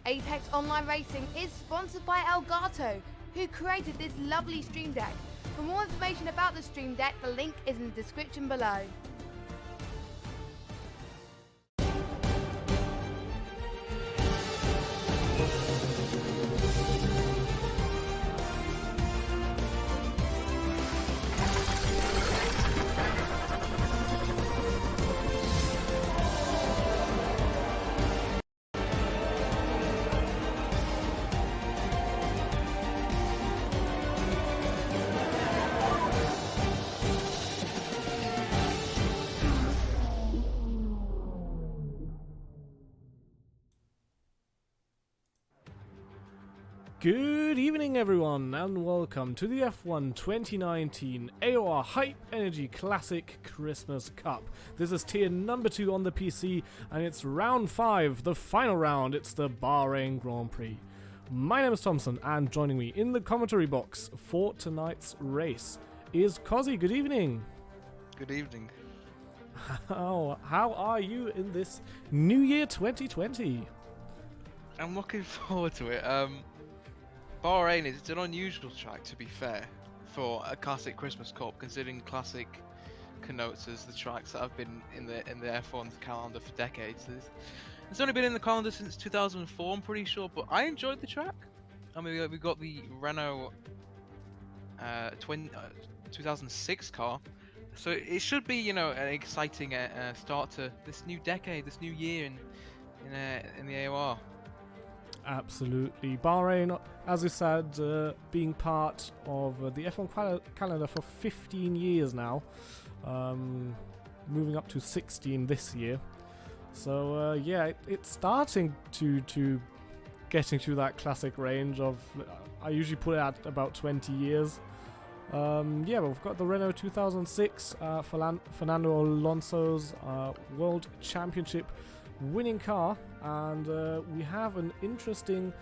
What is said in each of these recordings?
Apex Online Racing is sponsored by Elgato, who created this lovely stream deck. For more information about the stream deck, the link is in the description below. Good evening everyone and welcome to the F1 2019 AOR Hype Energy Classic Christmas Cup. This is tier number 2 on the PC and it's round 5, the final round. It's the Bahrain Grand Prix. My name is Thompson and joining me in the commentary box for tonight's race is Cozzie. Good evening. Good evening. How are you in this new year 2020? I'm looking forward to it. Bahrain is an unusual track, to be fair, for a classic Christmas Cup, considering classic connotes as the tracks that have been in the F1's calendar for decades. It's only been in the calendar since 2004, I'm pretty sure, but I enjoyed the track. I mean, we got the Renault 2006 car, so it should be, you know, an exciting start to this new decade, this new year in the AOR. Absolutely. Bahrain, as we said, being part of the F1 calendar for 15 years now, moving up to 16 this year. So yeah, it's starting to get into that classic range of, I usually put it at about 20 years. Yeah, but we've got the Renault 2006, Fernando Alonso's World Championship winning car, and we have an interesting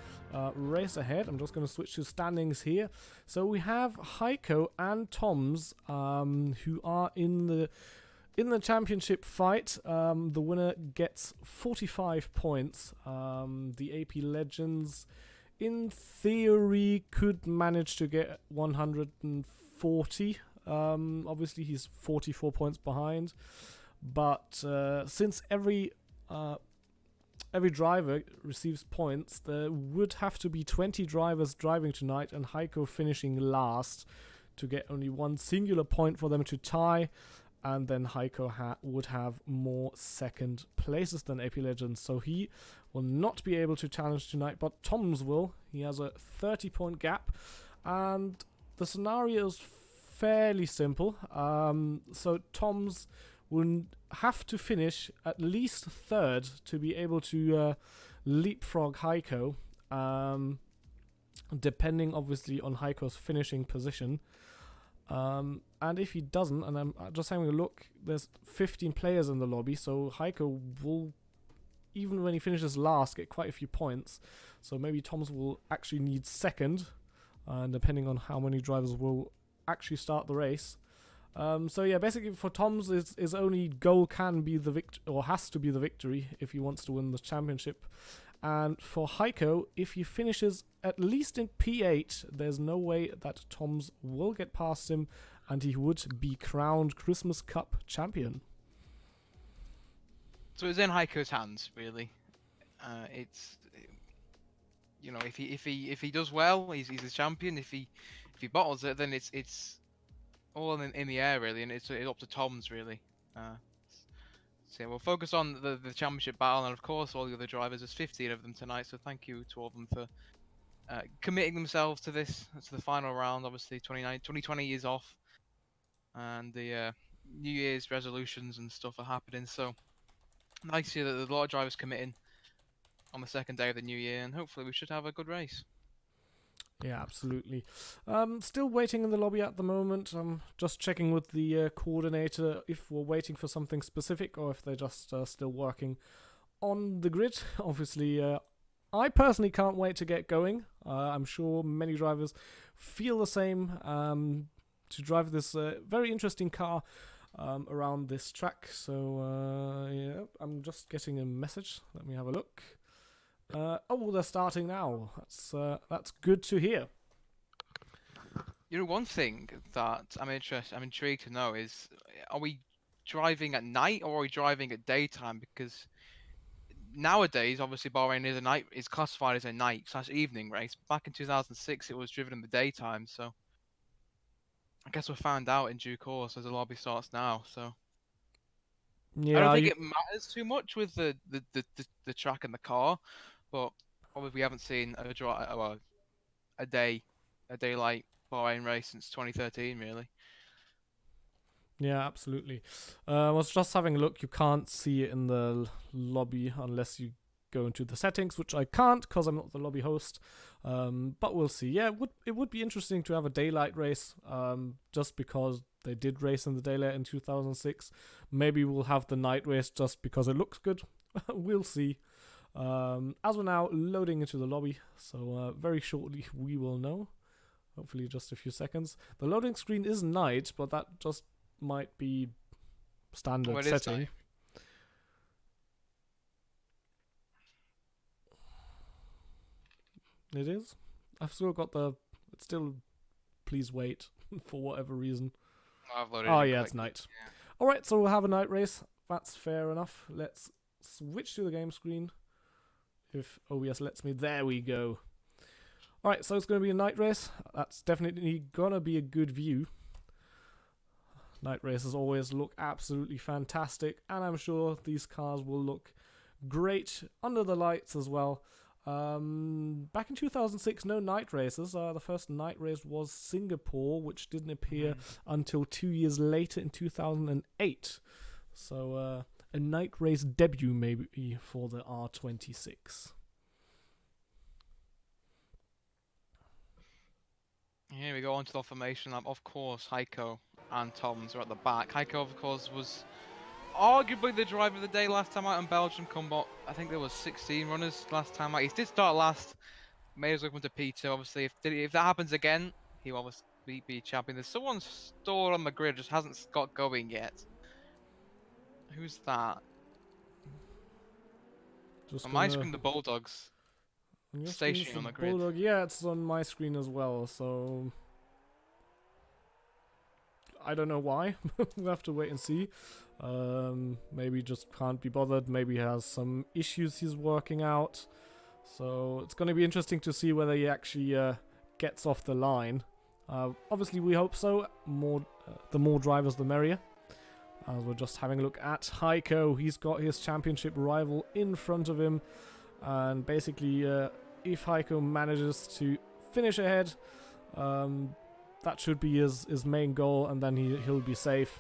race ahead. I'm just going to switch to standings here. So we have Heiko and Toms who are in the championship fight. The winner gets 45 points. The AP Legends in theory could manage to get 140. Obviously he's 44 points behind, but since every driver receives points, there would have to be 20 drivers driving tonight and Heiko finishing last to get only one singular point for them to tie, and then Heiko would have more second places than AP Legends, so he will not be able to challenge tonight, but Toms will. He has a 30-point gap, and the scenario is fairly simple. So Toms will have to finish at least third to be able to leapfrog Heiko, depending obviously on Heiko's finishing position. And if he doesn't, and I'm just having a look, there's 15 players in the lobby, so Heiko will, even when he finishes last, get quite a few points. So maybe Toms will actually need second, depending on how many drivers will actually start the race. So yeah, basically for Toms, his only goal can be the or has to be the victory if he wants to win the championship. And for Heiko, if he finishes at least in P8, there's no way that Toms will get past him, and he would be crowned Christmas Cup champion. So it's in Heiko's hands, really. It's, you know, if he does well, he's a champion. If he bottles it, then it's all in the air, really, and it's up to Toms, really. So yeah, we'll focus on the championship battle, and of course all the other drivers. There's 15 of them tonight, so thank you to all of them for committing themselves to the final round. Obviously 2020 is off, and the New Year's resolutions and stuff are happening. So nice to see that there's a lot of drivers committing on the second day of the new year, and hopefully we should have a good race. Yeah, absolutely. Still waiting in the lobby at the moment. I'm just checking with the coordinator if we're waiting for something specific or if they're just still working on the grid. Obviously, I personally can't wait to get going. I'm sure many drivers feel the same, to drive this very interesting car around this track. So, yeah, I'm just getting a message. Let me have a look. Oh, they're starting now. That's good to hear. You know, one thing that I'm intrigued to know is, are we driving at night or are we driving at daytime? Because nowadays, obviously, Bahrain is classified as a night/evening race. Back in 2006, it was driven in the daytime. So I guess we'll find out in due course as the lobby starts now. So I don't Yeah, think it matters too much with the track and the car, but obviously we haven't seen a day a daylight Bahrain race since 2013, really. yeah, absolutely. I was just having a look. You can't see it in the lobby unless you go into the settings, which I can't because I'm not the lobby host. But we'll see. Yeah, it would be interesting to have a daylight race. Just because they did race in the daylight in 2006. Maybe we'll have the night race just because it looks good. We'll see. As we're now loading into the lobby, so very shortly we will know. Hopefully, just a few seconds. The loading screen is night, but that just might be standard setting. It is. I've still got it's still. Please wait for whatever reason. I've loaded Oh it yeah, it's quickly. night. Yeah. All right, so we'll have a night race. That's fair enough. Let's switch to the game screen. If OBS lets me. There we go. All right, so it's going to be a night race. That's definitely going to be a good view. Night races always look absolutely fantastic, and I'm sure these cars will look great under the lights as well. Back in 2006, no night races. The first night race was Singapore, which didn't appear until 2 years later in 2008. So a night race debut maybe for the R26. Here we go onto the formation lap. Of course, Heiko and Toms are at the back. Heiko, of course, was arguably the driver of the day last time out in Belgium combat. I think there was 16 runners last time out. He did start last, made his way up into P2. Obviously, if that happens again, he will obviously be champion. There's someone stored on the grid, just hasn't got going yet. Who's that? On my screen, the Bulldogs. On your Stationing screen, on the grid. Bulldog. Yeah, it's on my screen as well, so I don't know why. We'll have to wait and see. Maybe just can't be bothered. Maybe he has some issues he's working out. So it's going to be interesting to see whether he actually gets off the line. Obviously, we hope so. The more drivers, the merrier. As we're just having a look at Heiko. He's got his championship rival in front of him. And basically, if Heiko manages to finish ahead, that should be his main goal, and then he'll be safe.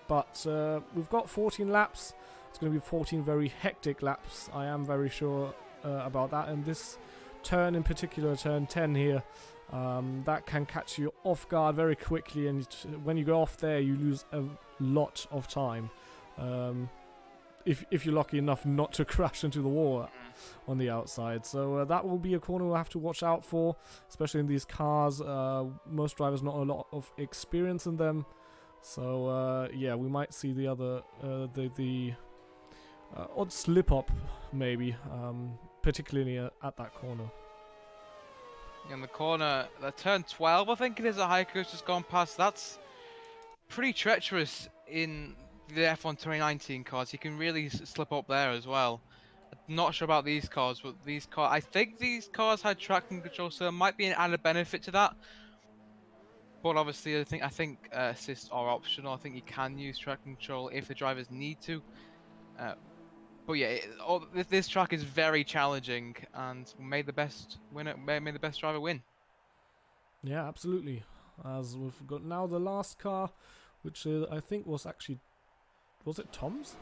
But we've got 14 laps. It's going to be 14 very hectic laps. I am very sure about that. And this turn in particular, turn 10 here, that can catch you off guard very quickly. And when you go off there, you lose a lot of time. If you're lucky enough not to crash into the wall on the outside. So that will be a corner we'll have to watch out for, especially in these cars. Most drivers not a lot of experience in them. So yeah, we might see the other the odd slip up maybe, particularly at that corner. In the corner, the turn 12, I think it is, that Heiko's just gone past. That's pretty treacherous in the F1 2019 cars. You can really slip up there as well. I'm not sure about these cars, but I think these cars had traction control, so there might be an added benefit to that. But obviously, I think assists are optional. I think you can use traction control if the drivers need to. But yeah, this track is very challenging, and may the best driver win. Yeah, absolutely. As we've got now the last car, which I think was actually, was it Tom's?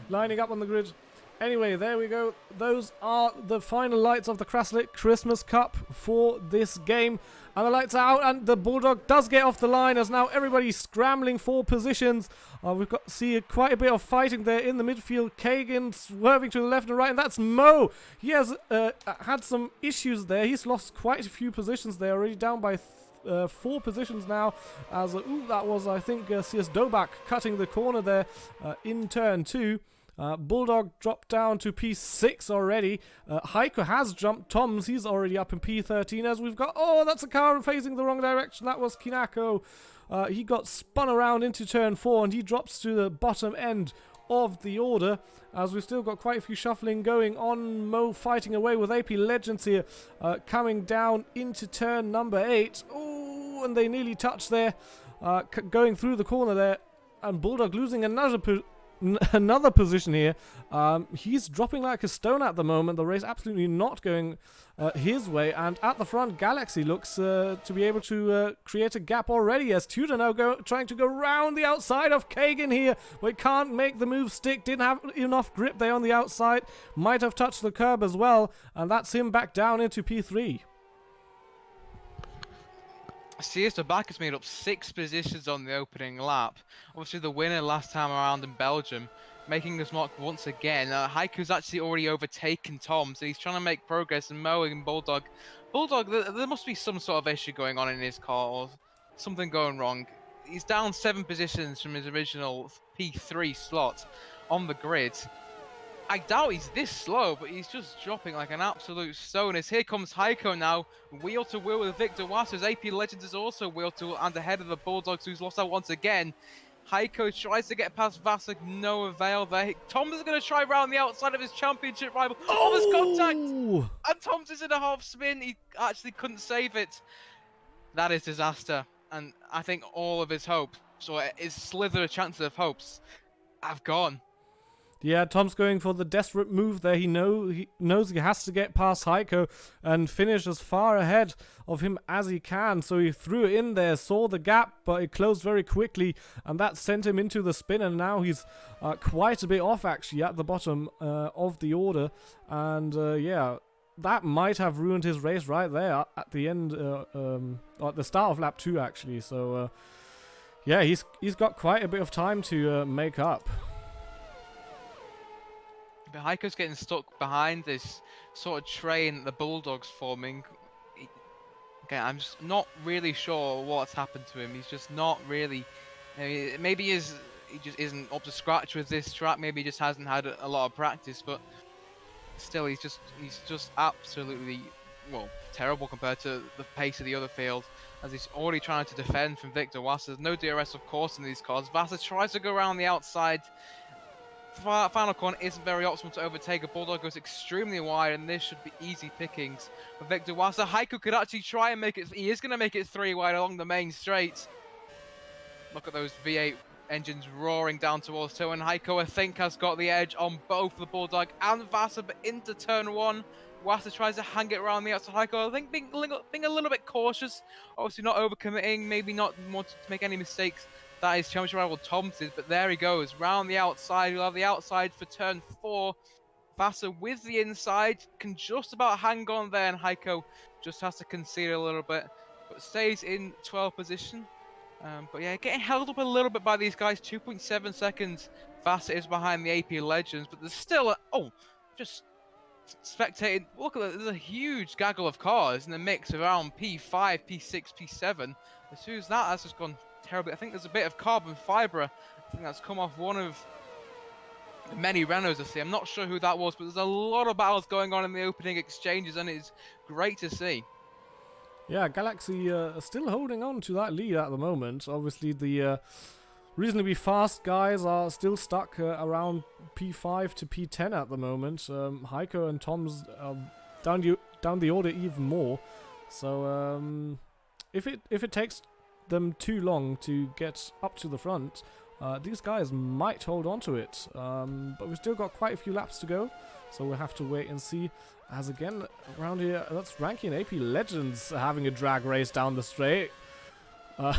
Lining up on the grid. Anyway, there we go. Those are the final lights of the Kraslik Christmas Cup for this game. And the lights are out, and the Bulldog does get off the line as now everybody's scrambling for positions. We've got see quite a bit of fighting there in the midfield. Kagan swerving to the left and right, and that's Mo. He has had some issues there. He's lost quite a few positions there, already down by 4 positions now. As that was, I think, CS Dobak cutting the corner there in turn 2. Bulldog dropped down to P6 already. Heiko has jumped Toms. He's already up in P13 as we've got... Oh, that's a car facing the wrong direction. That was Kinako. He got spun around into turn 4 and he drops to the bottom end of the order as we've still got quite a few shuffling going on. Mo fighting away with AP Legends here, coming down into turn number 8. Oh, and they nearly touched there, going through the corner there, and Bulldog losing another position here. He's dropping like a stone at the moment. The race absolutely not going his way, and at the front Galaxy looks to be able to create a gap already as Tudor now trying to go round the outside of Kagan here, but he can't make the move stick. Didn't have enough grip there on the outside, might have touched the curb as well, and that's him back down into P3. CS Dobak has made up 6 positions on the opening lap. Obviously the winner last time around in Belgium, making his mark once again. Heiko's actually already overtaken Tom, so he's trying to make progress and mowing Bulldog. Bulldog, there must be some sort of issue going on in his car or something going wrong. He's down 7 positions from his original P3 slot on the grid. I doubt he's this slow, but he's just dropping like an absolute stone. As here comes Heiko now, wheel to wheel with Victor Wassers. AP Legends is also wheel to wheel and ahead of the Bulldogs, who's lost out once again. Heiko tries to get past Vassar, no avail there. Tom is going to try round the outside of his championship rival. Oh, there's contact! And Tom's is in a half spin. He actually couldn't save it. That is disaster. And I think all of his hopes, or his slither of chances of hopes, have gone. Yeah, Tom's going for the desperate move there. He knows he has to get past Heiko and finish as far ahead of him as he can. So he threw it in there, saw the gap, but it closed very quickly, and that sent him into the spin. And now he's quite a bit off, actually, at the bottom of the order. And yeah, that might have ruined his race right there at the end, at the start of lap 2, actually. So yeah, he's got quite a bit of time to make up. But Heiko's getting stuck behind this sort of train that the Bulldogs forming. Okay, I'm just not really sure what's happened to him. He's just not really. Maybe he just isn't up to scratch with this track. Maybe he just hasn't had a lot of practice. But still, he's just absolutely terrible compared to the pace of the other field. As he's already trying to defend from Victor Wasser. There's no DRS, of course, in these cars. Wasser tries to go around the outside. Final corner isn't very optimal to overtake. A Bulldog goes extremely wide, and this should be easy pickings for Victor Wasser. Heiko could actually try and make it. He is going to make it 3 wide along the main straight. Look at those V8 engines roaring down towards 2, and Heiko, I think, has got the edge on both the Bulldog and Wasser, but into turn 1. Wasser tries to hang it around the outside. Heiko, I think, being a little bit cautious. Obviously not overcommitting, maybe not wanting to make any mistakes. That is championship rival Thompson, but there he goes, round the outside. We'll have the outside for turn 4. Wasser with the inside, can just about hang on there, and Heiko just has to concede a little bit, but stays in 12th position. But yeah, getting held up a little bit by these guys, 2.7 seconds. Wasser is behind the AP Legends, but there's still just spectating. Look at that, there's a huge gaggle of cars in the mix around P5, P6, P7. As soon as that has just gone terribly. I think there's a bit of carbon fibre. I think that's come off one of many Renaults I see. I'm not sure who that was, but there's a lot of battles going on in the opening exchanges, and it's great to see. Yeah, Galaxy are still holding on to that lead at the moment. Obviously, the reasonably fast guys are still stuck around P5 to P10 at the moment. Heiko and Tom's down the order even more. So if it takes them too long to get up to the front, these guys might hold on to it, but we've still got quite a few laps to go, so we'll have to wait and see. As again, around here, that's ranking AP Legends having a drag race down the straight. Uh,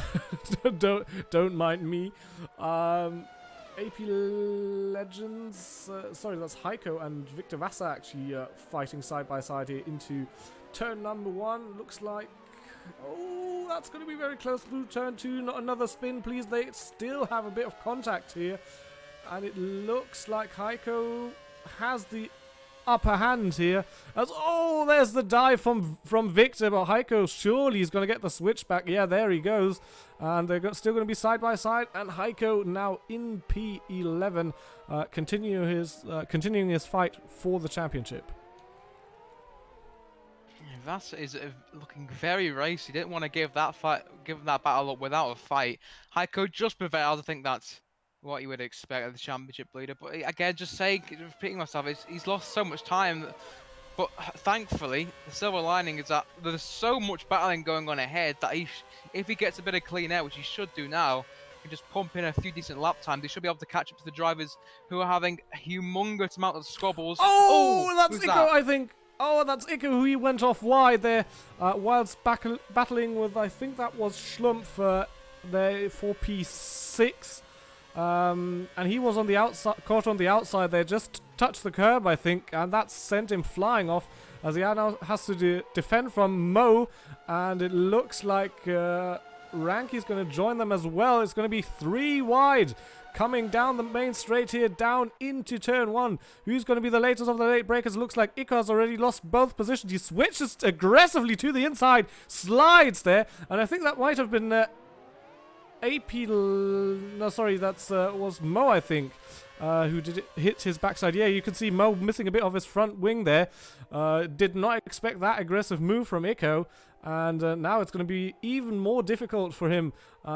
don't mind me. AP Legends, sorry, that's Heiko and Victor Vasa actually fighting side by side here into turn number 1. Looks like, oh, that's going to be very close through turn 2. Not another spin, please. They still have a bit of contact here, and it looks like Heiko has the upper hand here. As oh, there's the dive from Victor, but Heiko surely is going to get the switch back. Yeah, there he goes, and they're still going to be side by side. And Heiko now in P11, continuing his fight for the championship. That is looking very racy. Didn't want to give that battle up without a fight. Heiko just prevailed. I think that's what you would expect of the championship leader. But again, repeating myself, he's lost so much time. But thankfully, the silver lining is that there's so much battling going on ahead that if he gets a bit of clean air, which he should do now, he can just pump in a few decent lap times. He should be able to catch up to the drivers who are having a humongous amount of squabbles. Oh, that's Iko, I think. Oh, that's Iko, who he went off wide there, whilst battling with, I think that was Schlumpf there for P6. And he was on the outside, caught on the outside there, just touched the curb, I think, and that sent him flying off as he now has to defend from Mo, and it looks like Ranky's going to join them as well. It's going to be 3 wide. Coming down the main straight here, down into turn 1. Who's going to be the latest of the late breakers? Looks like Iko's already lost both positions. He switches aggressively to the inside, slides there, and I think that might have been no, sorry, that's was Mo, I think, who did hit his backside. Yeah, you can see Mo missing a bit of his front wing there. Did not expect that aggressive move from Iko. And now it's going to be even more difficult for him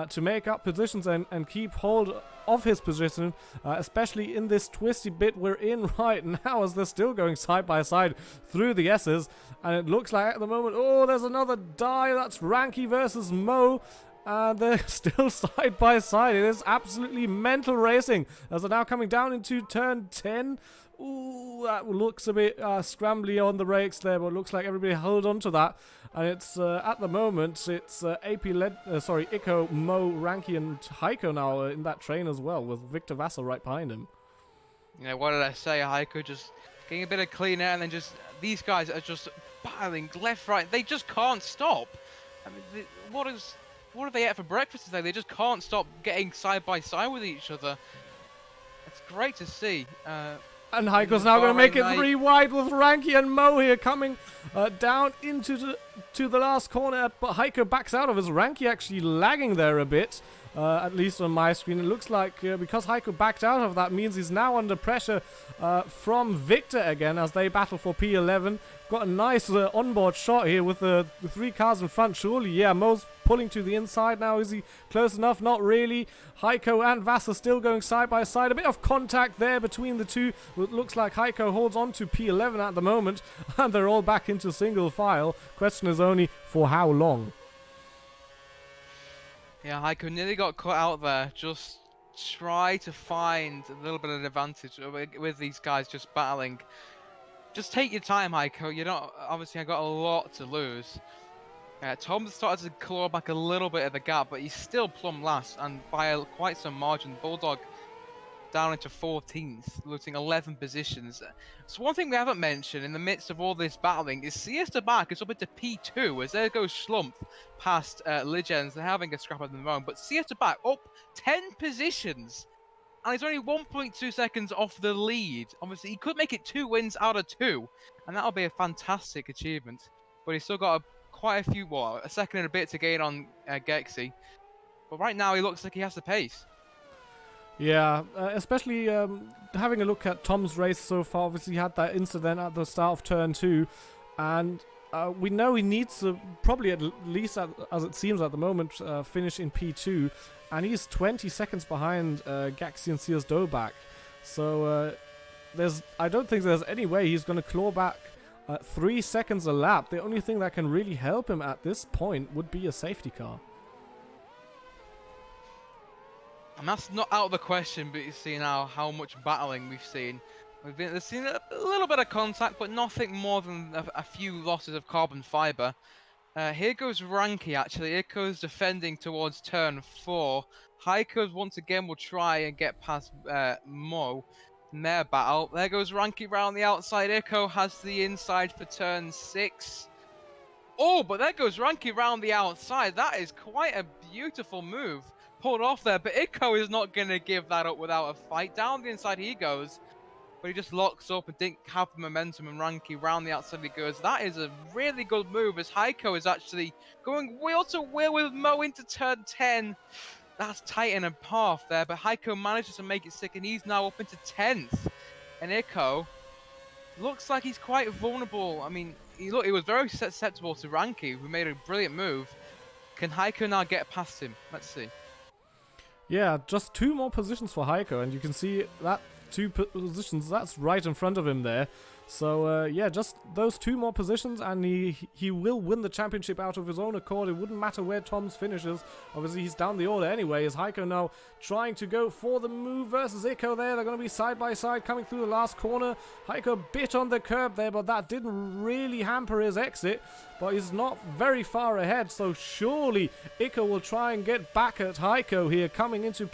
to make up positions and keep hold of his position, especially in this twisty bit we're in right now, as they're still going side by side through the S's. And it looks like at the moment, oh, there's another die. That's Ranky versus Mo. And they're still side by side. It is absolutely mental racing as they're now coming down into turn 10. Ooh, that looks a bit scrambly on the brakes there, but it looks like everybody held on to that. And it's at the moment it's Iko, Mo, Ranky, and Heiko now in that train as well, with Victor Vasa right behind him. Yeah, what did I say? Heiko just getting a bit of clean air, and then just these guys are just battling left, right. They just can't stop. I mean, what have they ate for breakfast today? They just can't stop getting side by side with each other. It's great to see. And Heiko's now going to make it 3 wide with Ranky and Mo here coming down into the last corner. But Heiko backs out of his. Ranky actually lagging there a bit, at least on my screen. It looks like because Heiko backed out of that means he's now under pressure from Victor again as they battle for P11. Got a nice onboard shot here with the 3 cars in front. Surely, yeah, Mo's pulling to the inside now. Is he close enough? Not really. Heiko and Vasa still going side by side. A bit of contact there between the two. It looks like Heiko holds on to P11 at the moment, and they're all back into single file. Question is only for how long. Yeah, Heiko nearly got caught out there. Just try to find a little bit of advantage with these guys just battling. Just take your time, Heiko. You don't obviously I got a lot to lose. Tom started to claw back a little bit of the gap, but he's still plumb last, and by quite some margin. Bulldog down into 14th, losing 11 positions. So one thing we haven't mentioned in the midst of all this battling is Siesta back is up into P2, as there goes Schlumpf past Legends. They're having a scrap of their own, but Siesta back up 10 positions. And he's only 1.2 seconds off the lead. Obviously, he could make it 2 wins out of 2, and that'll be a fantastic achievement. But he's still got quite a few, a second and a bit to gain on Gexy. But right now, he looks like he has the pace. Yeah, especially having a look at Tom's race so far. Obviously, he had that incident at the start of turn 2, and we know he needs to probably at least, as it seems at the moment, finish in P2. And he's 20 seconds behind Gexy and Sears Dobak. So I don't think there's any way he's going to claw back 3 seconds a lap. The only thing that can really help him at this point would be a safety car. And that's not out of the question, but you see now how much battling we've seen. We've seen a little bit of contact, but nothing more than a few losses of carbon fibre. Here goes Ranky, actually. Here goes defending towards turn 4. Heiko's once again will try and get past Mo in their battle. There goes Ranky round the outside. Echo has the inside for turn 6. Oh, but there goes Ranky round the outside. That is quite a beautiful move. Pulled off there, but Echo is not going to give that up without a fight. Down the inside he goes. But he just locks up and didn't have the momentum, and Ranky round the outside he goes. That is a really good move, as Heiko is actually going wheel to wheel with Mo into turn 10. That's tight in a path there, but Heiko manages to make it sick, and he's now up into 10th. And Echo looks like he's quite vulnerable. I mean, he was very susceptible to Ranky, who made a brilliant move. Can Heiko now get past him? Let's see. Yeah, just 2 more positions for Heiko, and you can see that 2 positions, that's right in front of him there. So yeah, just those 2 more positions, and he will win the championship out of his own accord. It wouldn't matter where Tom's finishes. Obviously, he's down the order anyway. Is Heiko now trying to go for the move versus Echo there? They're going to be side by side coming through the last corner. Heiko bit on the curb there, but that didn't really hamper his exit. But he's not very far ahead, so surely Echo will try and get back at Heiko here, coming into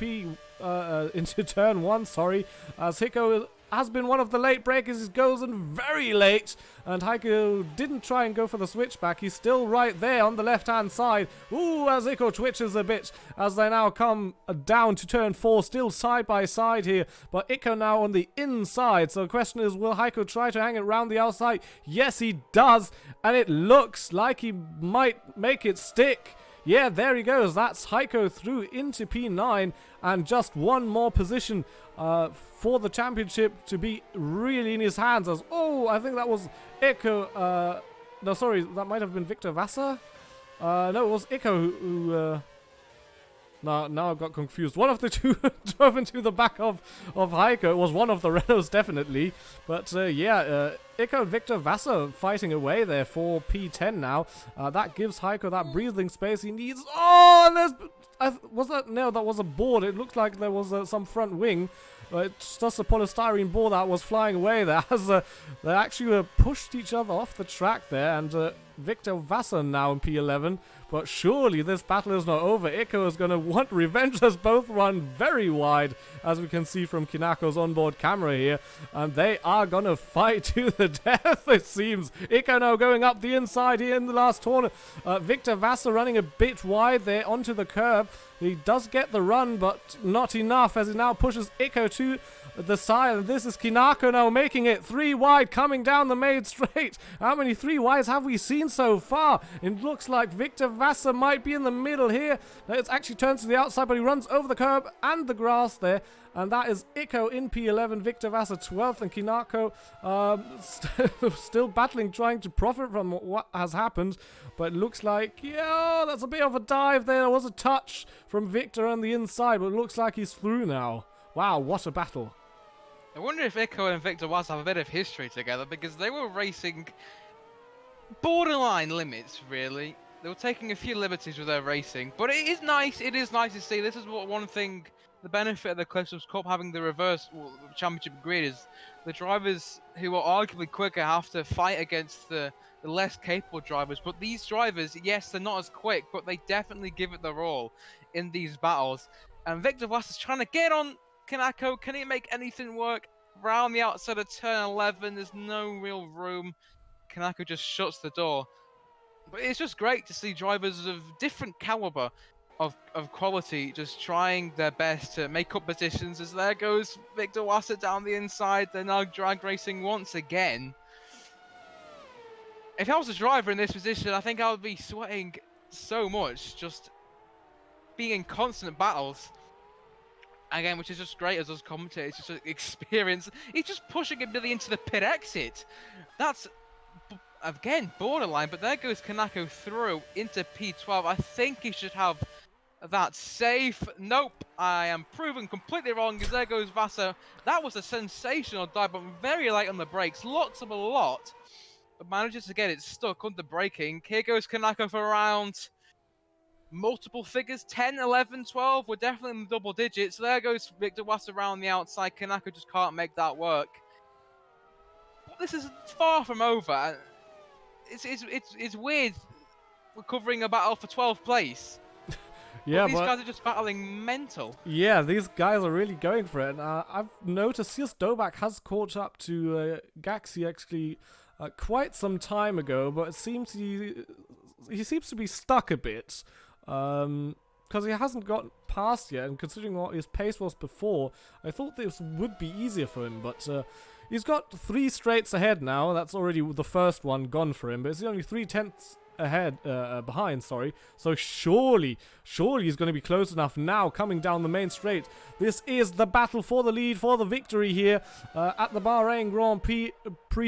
into turn 1, sorry, as Heiko has been one of the late breakers. He goes in very late, and Heiko didn't try and go for the switchback. He's still right there on the left-hand side. Ooh, as Echo twitches a bit as they now come down to turn 4, still side by side here, but Echo now on the inside. So the question is, will Heiko try to hang it round the outside? Yes, he does, and it looks like he might make it stick. Yeah, there he goes. That's Heiko through into P9, and just 1 more position for the championship to be really in his hands. As I think that was Echo. No, sorry, that might have been Victor Vasa. No, it was Echo who now I've got confused. One of the 2 drove into the back of Heiko. It was one of the Renaults, definitely. But yeah, Echo and Victor Vasa fighting away there for P10 now. That gives Heiko that breathing space he needs. Oh, and there's... that was a board. It looked like there was some front wing. It's just a polystyrene board that was flying away there as they actually pushed each other off the track there, and Victor Vasa now in P11. But surely this battle is not over. Echo is going to want revenge as both run very wide, as we can see from Kinako's onboard camera here. And they are going to fight to the death, it seems. Echo now going up the inside here in the last corner. Victor Vasa running a bit wide there onto the curb. He does get the run, but not enough, as he now pushes Echo to the side. And this is Kinako now making it 3 wide, coming down the main straight. How many 3 wides have we seen so far? It looks like Victor Vasa might be in the middle here. It actually turns to the outside, but he runs over the curb and the grass there. And that is Echo in P11, Victor Vasa 12th, and Kinako still battling, trying to profit from what has happened. But it looks like, yeah, that's a bit of a dive there. There was a touch from Victor on the inside, but it looks like he's through now. Wow, what a battle. I wonder if Echo and Victor Vasa have a bit of history together, because they were racing borderline limits, really. They were taking a few liberties with their racing, but it is nice to see. This is one thing, the benefit of the Cliffs Cup having the reverse championship grid is the drivers who are arguably quicker have to fight against the less capable drivers. But these drivers, yes, they're not as quick, but they definitely give it their all in these battles. And Victor Vasa is trying to get on Kanako. Can he make anything work? Round the outside of turn 11, there's no real room. Kanako just shuts the door. But it's just great to see drivers of different caliber of quality just trying their best to make up positions. As there goes Victor Vasa down the inside. They're now drag racing once again. If I was a driver in this position, I think I would be sweating so much, just being in constant battles. Again, which is just great as us commentators, just an experience. He's just pushing him nearly into the pit exit. That's, again, borderline, but there goes Kanako through into P12. I think he should have that safe. Nope, I am proven completely wrong, as there goes Vasa. That was a sensational dive, but very light on the brakes. Locks up a lot, but manages to get it stuck under braking. Here goes Kanako for around multiple figures, 10, 11, 12. We're definitely in the double digits. There goes Victor Vasa around the outside. Kanako just can't make that work. But this is far from over. It's weird covering a battle for 12th place. Yeah, These guys are just battling mental. Yeah, these guys are really going for it. And I've noticed Sears Dobak has caught up to Gaxi actually quite some time ago, but it seems he seems to be stuck a bit because he hasn't got past yet. And considering what his pace was before, I thought this would be easier for him. But he's got 3 straights ahead now. That's already the first one gone for him, but it's only 3/10 behind, sorry. So surely he's going to be close enough now coming down the main straight. This is the battle for the lead, for the victory here at the Bahrain Grand Prix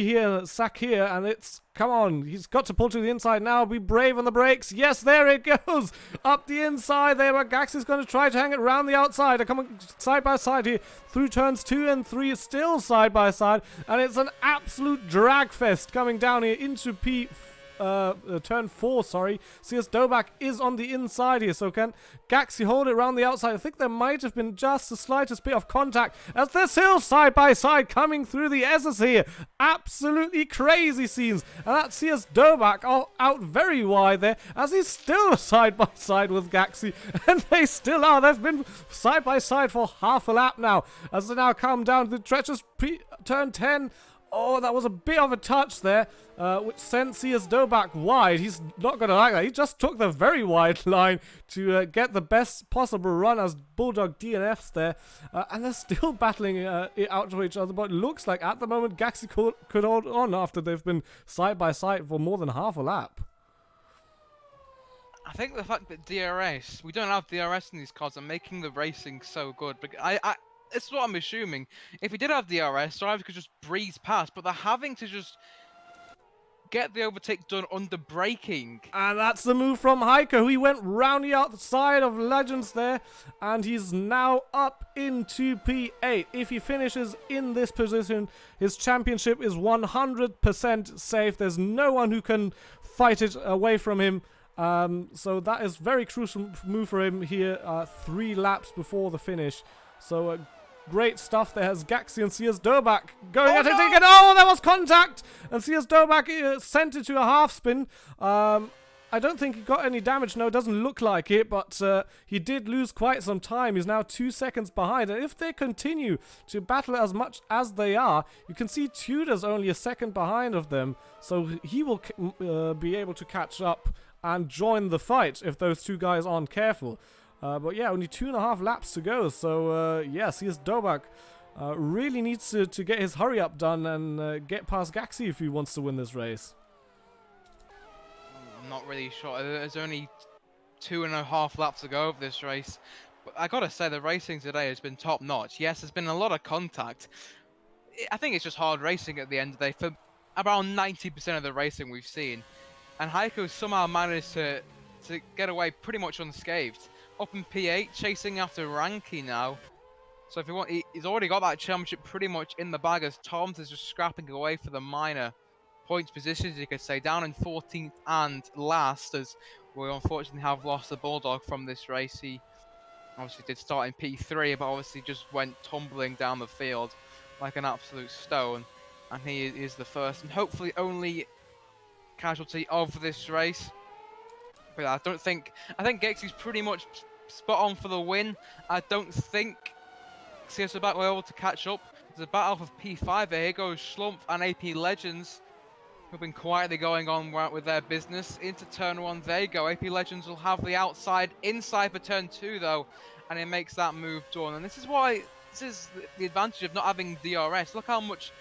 here, Sakir, and it's, come on, he's got to pull to the inside now, be brave on the brakes. Yes, there it goes, up the inside there, but Gax is going to try to hang it around the outside. They're coming side by side here through turns 2 and 3, still side by side, and it's an absolute drag fest coming down here into turn 4, sorry. CS Dobak is on the inside here, so can Gaxi hold it around the outside? I think there might have been just the slightest bit of contact as they're still side by side coming through the S's here. Absolutely crazy scenes. And that's CS Dobak out very wide there as he's still side by side with Gaxi. And they still are. They've been side by side for half a lap now as they now come down to the treacherous turn 10. Oh, that was a bit of a touch there, which sent CS Dobak wide. He's not going to like that. He just took the very wide line to get the best possible run as Bulldog DNFs there. And they're still battling it out to each other, but it looks like at the moment Gaxi could hold on after they've been side by side for more than half a lap. I think the fact that we don't have DRS in these cars, are making the racing so good. But it's what I'm assuming. If we did have DRS, drivers could just breeze past, but they're having to just get the overtake done under braking. And that's the move from Heiko. He went round the outside of Legends there, and he's now up into P8. If he finishes in this position, his championship is 100% safe. There's no one who can fight it away from him. So that is very crucial move for him here, 3 laps before the finish. So great stuff there as Gaxi and CS Dobak going at it again. Oh, there was contact! And CS Dobak sent it to a half spin. I don't think he got any damage. No, it doesn't look like it, but he did lose quite some time. He's now 2 seconds behind. And if they continue to battle as much as they are, you can see Tudor's only a second behind of them. So he will be able to catch up and join the fight if those 2 guys aren't careful. But yeah, only 2.5 laps to go. So yes, CS Dobak really needs to get his hurry up done and get past Gaxi if he wants to win this race. I'm not really sure. There's only 2.5 laps to go of this race. But I gotta say, the racing today has been top notch. Yes, there's been a lot of contact. I think it's just hard racing at the end of the day for around 90% of the racing we've seen. And Heiko somehow managed to get away pretty much unscathed. Up in P8, chasing after Ranky now. So if you want, he's already got that championship pretty much in the bag as Thompson is just scrapping away for the minor points positions, you could say, down in 14th and last, as we unfortunately have lost the Bulldog from this race. He obviously did start in P3, but obviously just went tumbling down the field like an absolute stone. And he is the first and hopefully only casualty of this race. But I think Gaxi's pretty much spot on for the win. I don't think CS Dobak were able to catch up. There's a battle for P5 here. Here goes Schlumpf and AP Legends, who've been quietly going on with their business. Into turn 1 they go. AP Legends will have the inside for turn 2 though, and it makes that move done. And this is the advantage of not having DRS. Look how much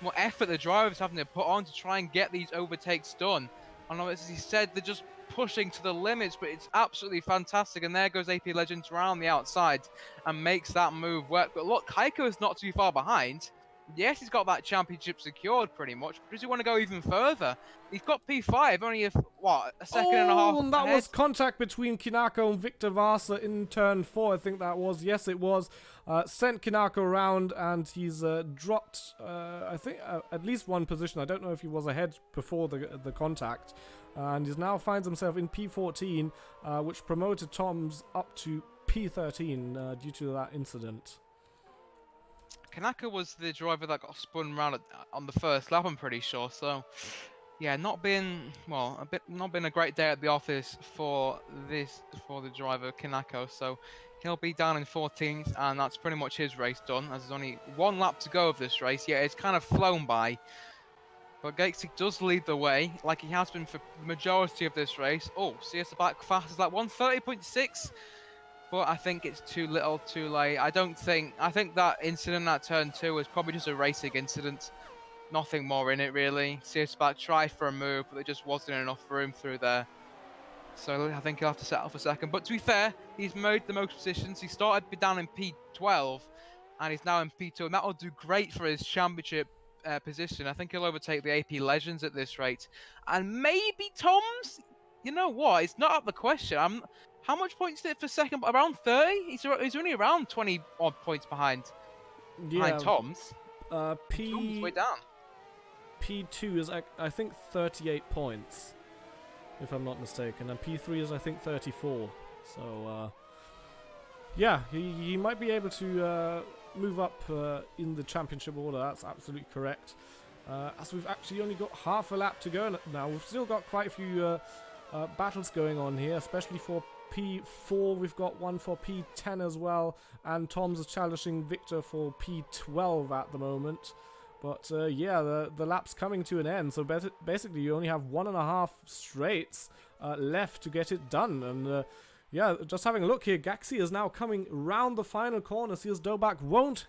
more effort the drivers having to put on to try and get these overtakes done. I know, as he said, they're just pushing to the limits, but it's absolutely fantastic. And there goes AP Legends around the outside and makes that move work. But look, Heiko is not too far behind. Yes, he's got that championship secured pretty much, but does he want to go even further? He's got P5, only a second and a half and that ahead. was contact between Kinako and Victor Vasa in turn 4, I think that was. Yes, it was. Sent Kinako around, and he's dropped, I think, at least 1 position. I don't know if he was ahead before the contact. And he now finds himself in P14, which promoted Tom's up to P13 due to that incident. Kanaka was the driver that got spun around on the first lap, I'm pretty sure. So Yeah, not been a great day at the office for the driver Kanako. So he'll be down in 14th, and that's pretty much his race done. As there's only one lap to go of this race. Yeah, it's kind of flown by, but Gatesy does lead the way, like he has been for the majority of this race. Oh, CS back fast is like 130.6, but I think it's too little, too late. I think that incident at turn 2 was probably just a racing incident. Nothing more in it, really. Searsback tried for a move, but there just wasn't enough room through there. So I think he'll have to settle for second. But to be fair, he's made the most positions. He started down in P12, and he's now in P2, and that will do great for his championship position. I think he'll overtake the AP Legends at this rate. And maybe Tom's? You know what? It's not up the question. How much points is it for second? Around 30? He's only around 20-odd points behind Tom's. Tom's way down. P2 is, I think, 38 points, if I'm not mistaken, and P3 is, I think, 34. So, yeah, he might be able to move up in the championship order. That's absolutely correct. As we've actually only got half a lap to go now, we've still got quite a few battles going on here, especially for P4. We've got one for P10 as well, and Tom's challenging Victor for P12 at the moment. But yeah, the lap's coming to an end, so basically you only have 1.5 straights left to get it done. And yeah, just having a look here, Gaxi is now coming round the final corner. Sears Dobak won't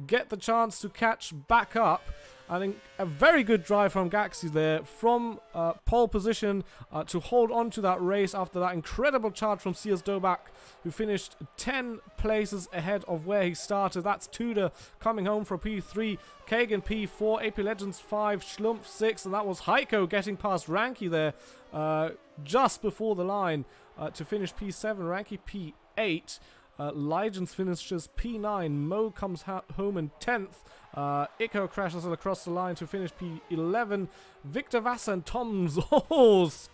get the chance to catch back up. I think a very good drive from Gaxi there, from pole position to hold on to that race after that incredible charge from Sears Dobak, who finished 10 places ahead of where he started. That's Tudor coming home for P3, Kagan P4, AP Legends 5, Schlumpf 6, and that was Heiko getting past Ranky there just before the line to finish P7, Ranky P8. Legends finishes P9, Mo comes home in 10th, Ico crashes across the line to finish P11, Victor Vass and Toms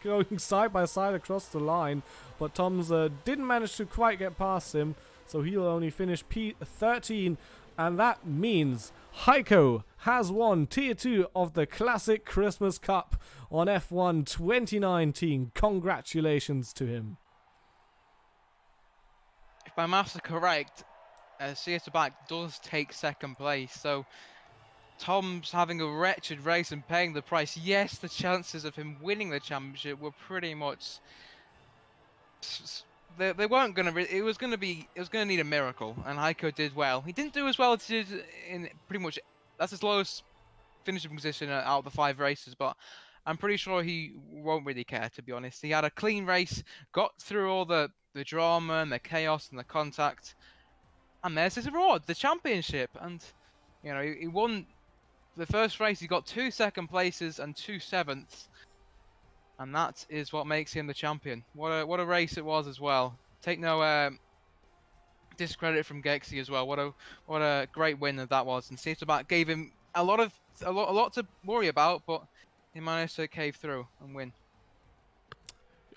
going side by side across the line, but Toms didn't manage to quite get past him, so he'll only finish P13, and that means Heiko has won Tier 2 of the Classic Christmas Cup on F1 2019. Congratulations to him. If my maths are correct, CS Back does take second place. So Tom's having a wretched race and paying the price. Yes, the chances of him winning the championship were pretty much. They weren't gonna. It was gonna need a miracle, and Heiko did well. He didn't do as well as he did in pretty much. That's his lowest finishing position out of the 5 races, but I'm pretty sure he won't really care, to be honest. He had a clean race, got through all the drama and the chaos and the contact, and there's his reward, the championship. And you know, he won the first race. He got 2 second places and 2 7ths, and that is what makes him the champion. What a race it was as well. Take no discredit from Gexy as well. What a great win that was. And Seatobat gave him a lot to worry about, but he managed to cave through and win.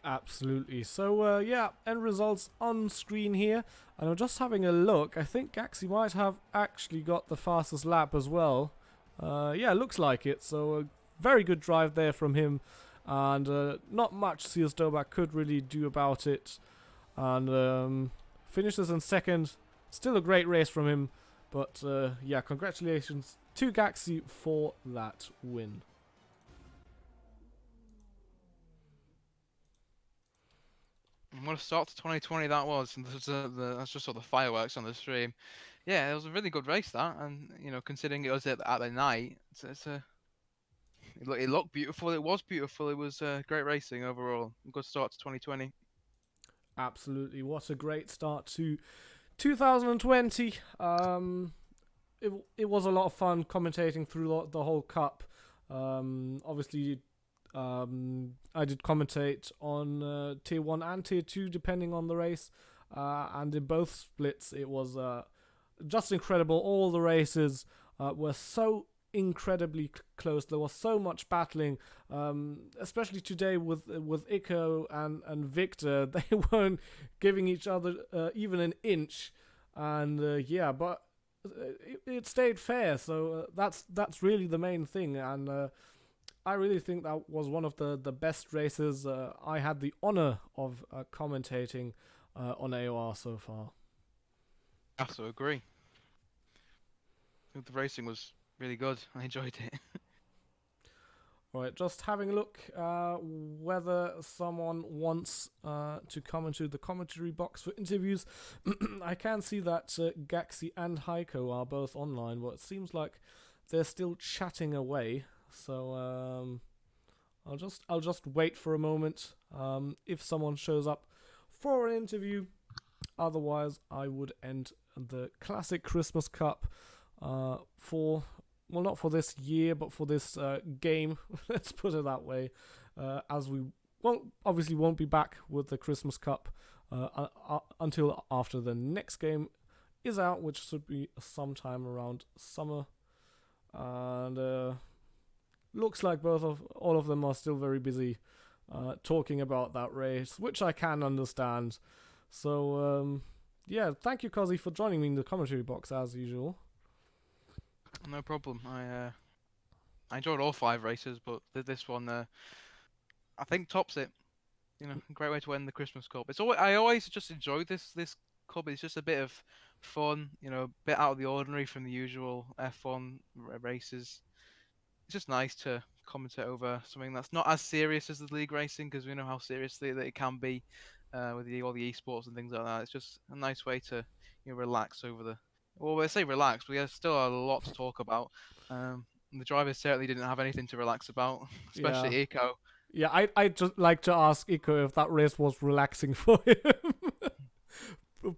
Absolutely. So yeah, end results on screen here, and I'm just having a look. I think Gaxi might have actually got the fastest lap as well. Yeah, looks like it. So a very good drive there from him, and not much Sears Dobak could really do about it. And finishes in second. Still a great race from him, but yeah, congratulations to Gaxi for that win. What a start to 2020 that was. And that's just sort of fireworks on the stream. Yeah, it was a really good race, that. And, you know, considering it was at the night, it looked beautiful. It was beautiful. It was great racing overall. Good start to 2020. Absolutely. What a great start to 2020. It was a lot of fun commentating through the whole cup. Obviously, I did commentate on Tier 1 and Tier 2 depending on the race, and in both splits it was just incredible. All the races were so incredibly close. There was so much battling, especially today with Ico and Victor. They weren't giving each other even an inch, and yeah, but it stayed fair, so that's really the main thing. And I really think that was one of the best races I had the honor of commentating on AOR so far. I also agree. The racing was really good. I enjoyed it. Right, just having a look whether someone wants to come into the commentary box for interviews. I can see that Gaxi and Heiko are both online, but it seems like they're still chatting away. So I'll just wait for a moment if someone shows up for an interview. Otherwise, I would end the Classic Christmas Cup for. Well, not for this year, but for this game. Let's put it that way. As we obviously won't be back with the Christmas Cup until after the next game is out, which should be sometime around summer. And looks like all of them are still very busy talking about that race, which I can understand. So yeah, thank you, Cozzie, for joining me in the commentary box as usual. No problem. I enjoyed all 5 races, but this one I think tops it. You know, great way to end the Christmas Cup. I always just enjoy this cup. It's just a bit of fun. You know, a bit out of the ordinary from the usual F1 races. It's just nice to commentate over something that's not as serious as the league racing, because we know how seriously that it can be with all the esports and things like that. It's just a nice way to relax over the. Well, I say relax, we have still a lot to talk about. The drivers certainly didn't have anything to relax about, especially Eco. Yeah, I'd just like to ask Eco if that race was relaxing for him.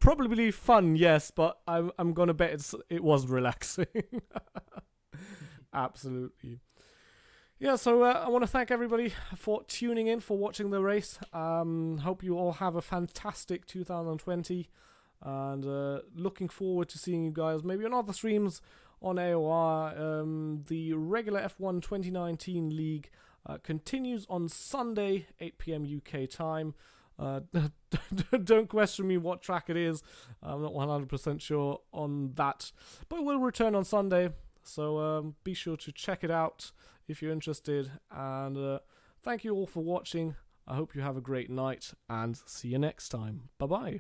Probably fun, yes, but I'm gonna bet it was relaxing. Absolutely. Yeah, so I want to thank everybody for tuning in, for watching the race. Hope you all have a fantastic 2020. And looking forward to seeing you guys maybe on other streams on AOR. The regular F1 2019 League continues on Sunday, 8 p.m. UK time. Don't question me what track it is. I'm not 100% sure on that. But we'll return on Sunday. So be sure to check it out if you're interested. And thank you all for watching. I hope you have a great night and see you next time. Bye-bye.